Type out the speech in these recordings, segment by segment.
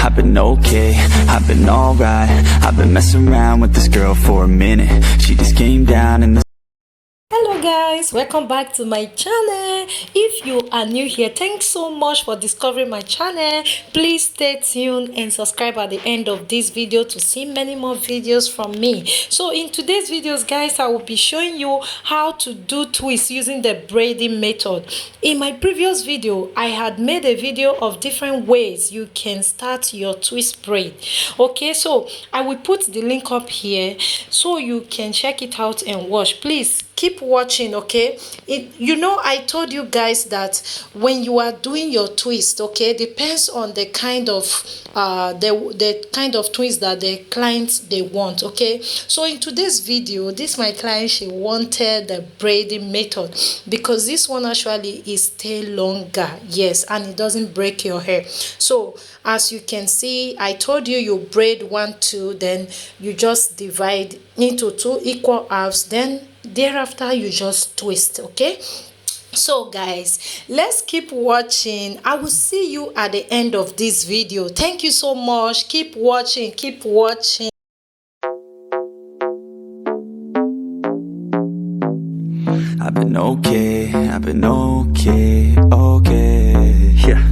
I've been okay, I've been alright. I've been messing around with this girl for a minute. She just came down and Hello guys, welcome back to my channel. If you are new here, thanks so much for discovering my channel. Please stay tuned and subscribe at the end of this video to see many more videos from me. So in today's videos guys, I will be showing you how to do twists using the braiding method. In my previous video, I had made a video of different ways you can start your twist braid. Okay, so I will put the link up here so you can check it out and watch. Please keep watching. Okay, I told you guys that when you are doing your twist, okay, depends on the kind of the kind of twist that the clients they want. Okay, so in today's video, my client, she wanted the braiding method because this one actually is stay longer, yes, and it doesn't break your hair. So as you can see, I told you braid 1 2, then you just divide into 2 equal halves, then thereafter you just twist. Okay, so guys, let's keep watching. I will see you at the end of this video. Thank you so much. Keep watching, keep watching. I've been okay, yeah.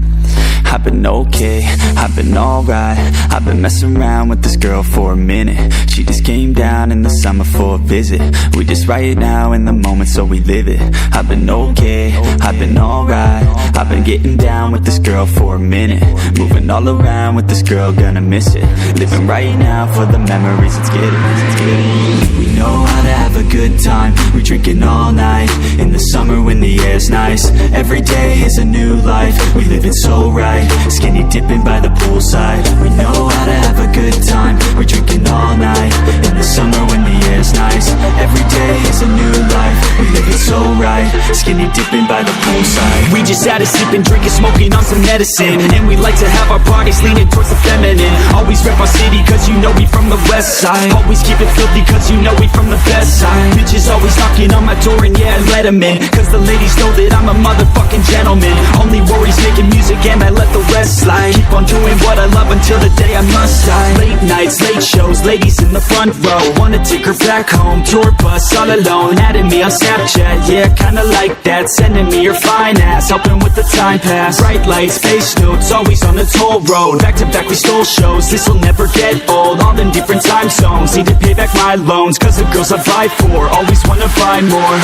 I've been okay, I've been alright. I've been messing around with this girl for a minute. She just came down in the summer for a visit. We just right now in the moment, so we live it. I've been okay, I've been alright. I've been getting down with this girl for a minute. Moving all around with this girl, gonna miss it. Living right now for the memories, let's get it. We know how to have a good time. We drinking all night in the summer when the air's nice. Every day is a new life. We live it so right. Skinny dipping by the poolside. We know how to have a good time. We're drinking all night in the summer when the air's nice. Every day is a new life. We live it so right. Skinny dipping by the poolside. We just had a sip and drinking, smoking on some medicine. And we like to have our parties leaning towards the feminine. Always rep our city cause you know we from the west side. Always keep it filthy cause you know we from the best side. Bitches always knocking on my door and yeah, let them in. Cause the ladies know that I'm a motherfucking gentleman. Only worries making music and I let the rest slide. Keep on doing what I love until the day I must die. Late nights, late shows, ladies in the front row. Wanna take her back home, tour bus all alone. Adding me on Snapchat, yeah, kinda like that. Sending me your fine ass, helping with the time pass. Bright lights, face notes, always on the toll road. Back to back we stole shows, this'll never get old. All in different time zones, need to pay back my loans. Cause the girls I fight for, always wanna buy more.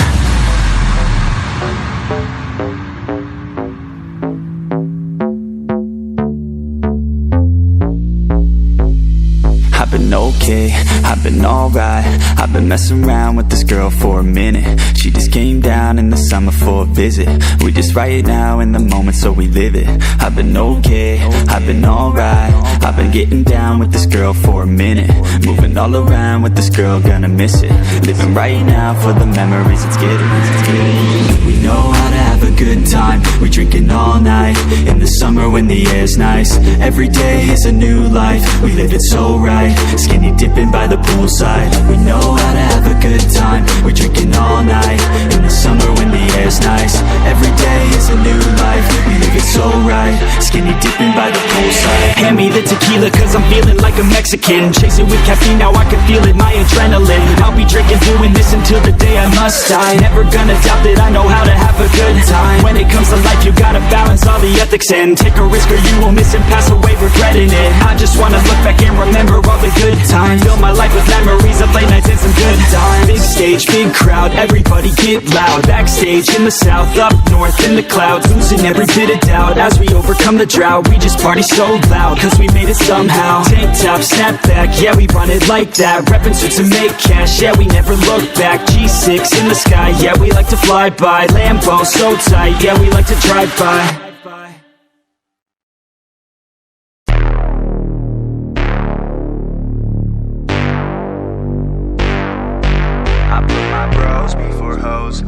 I've been okay, I've been alright. I've been messing around with this girl for a minute. She just came down in the summer for a visit. We just right now in the moment, so we live it. I've been okay, I've been alright. I've been getting down with this girl for a minute. Moving all around with this girl, gonna miss it. Living right now for the memories, let's get it. We know how to have a good time. We drinking all night in the summer when the air's nice. Every day is a new life. We live it so right. Skinny dipping by the poolside. We know how to have a good time. We're drinking all night in the summer when the air's nice. Every day is a new life. We live it so right. Skinny dipping by the poolside. Hand me the tequila cause I'm feeling like a Mexican. Chasing with caffeine, now I can feel it, my adrenaline. I'll be drinking, doing this until the day I must die. Never gonna doubt that I know how to have a good time. When it comes to life, you gotta balance all the ethics and take a risk or you will miss and pass away regretting it. I just wanna look back and remember all the good times. Fill my life with memories of late nights and some good times. Big stage, big crowd, everybody get loud. Backstage in the south, up north in the clouds. Losing every bit of doubt as we overcome the drought. We just party so loud cause we made it somehow. Tank top, snap back, yeah we run it like that. Reppin' suits and make cash, yeah we never look back. G6 in the sky, yeah we like to fly by. Lambo so tight, yeah we like to drive by. I put my bros before hoes.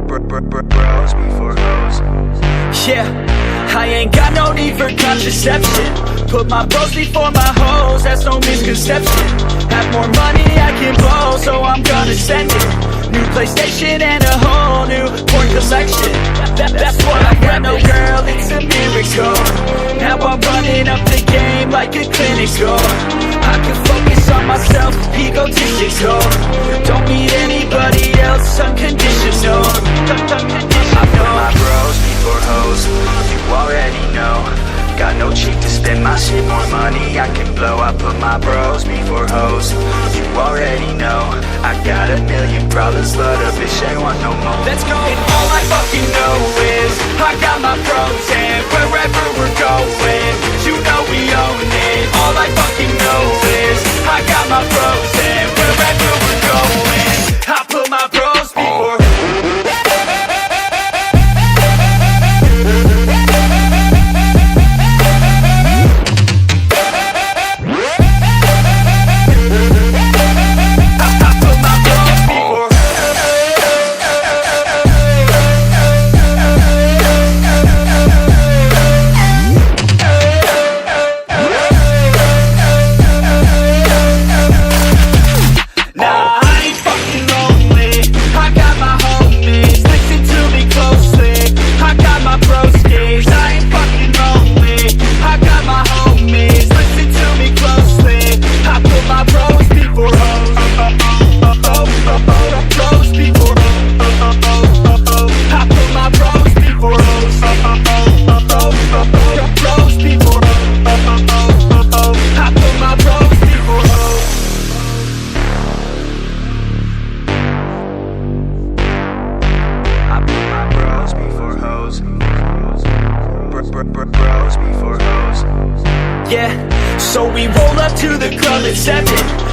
Bros before hoes. Yeah, I ain't got no need for contraception. Put my bros before my hoes, that's no misconception. Have more money I can blow, so I'm gonna send it. New PlayStation and a whole new porn collection. That's what I got, no girl, it's a miracle. Now I'm running up the like a clinical. I can focus on myself, egotistical. Don't need anybody else, unconditional. I put my bros before hoes, you already know. Got no cheek to spend my shit, more money I can blow. I put my bros before hoes, you already know. I got a million problems, but a bitch ain't want no more. Let's go! And all I fucking know is I got my pros, and wherever we're going, you know we own it. All I fucking know is I got my pros, and wherever we're going, I put my bros before. So we roll up to the club at 7.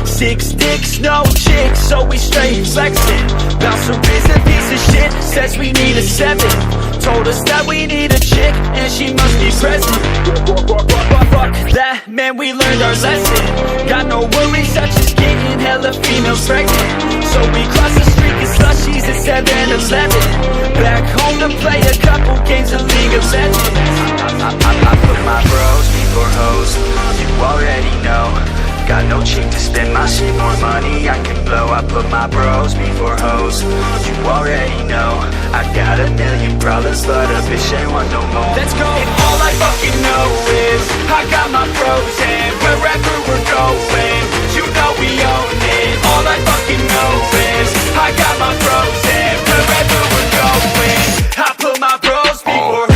6 dicks, no chicks, so we straight flexing. Bouncer is a piece of shit, says we need a 7. Told us that we need a chick, and she must be present. Fuck that, man, we learned our lesson. Got no worries such as getting hella females pregnant. So we cross the street and slushies at 7-Eleven. Back home to play a couple games of League of Legends. I put my bros before hoes, you already know. Got no cheek to spend my shit, more money I can blow. I put my bros before hoes, you already know. I got a million problems, but a bitch ain't want no more. Let's go! And all I fucking know is I got my bros, and wherever we're going, you know we own it. All I fucking know is I got my bros, and wherever we're going, I put my bros before.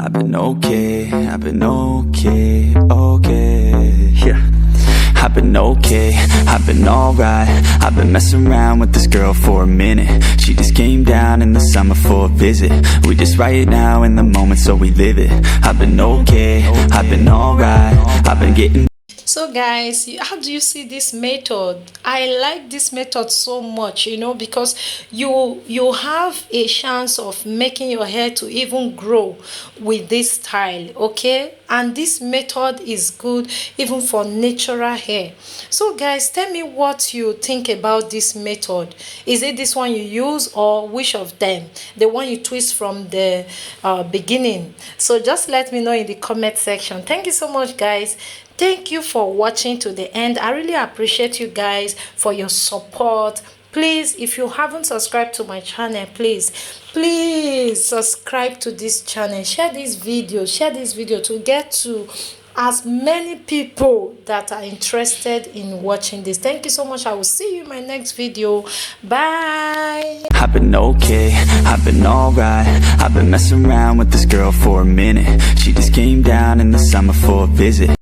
I've been okay, yeah. I've been okay, I've been alright. I've been messing around with this girl for a minute. She just came down in the summer for a visit. We just right now in the moment, so we live it. I've been okay, I've been alright. I've been getting. So guys, how do you see this method? I like this method so much, you know, because you have a chance of making your hair to even grow with this style, okay? And this method is good even for natural hair. So guys, tell me what you think about this method. Is it this one you use, or which of them? The one you twist from the beginning? So just let me know in the comment section. Thank you so much, guys. Thank you for watching to the end. I really appreciate you guys for your support. Please, if you haven't subscribed to my channel, please subscribe to this channel. Share this video to get to as many people that are interested in watching this. Thank you so much. I will see you in my next video. Bye. I've been okay, I've been alright. I've been messing around with this girl for a minute. She just came down in the summer for a visit.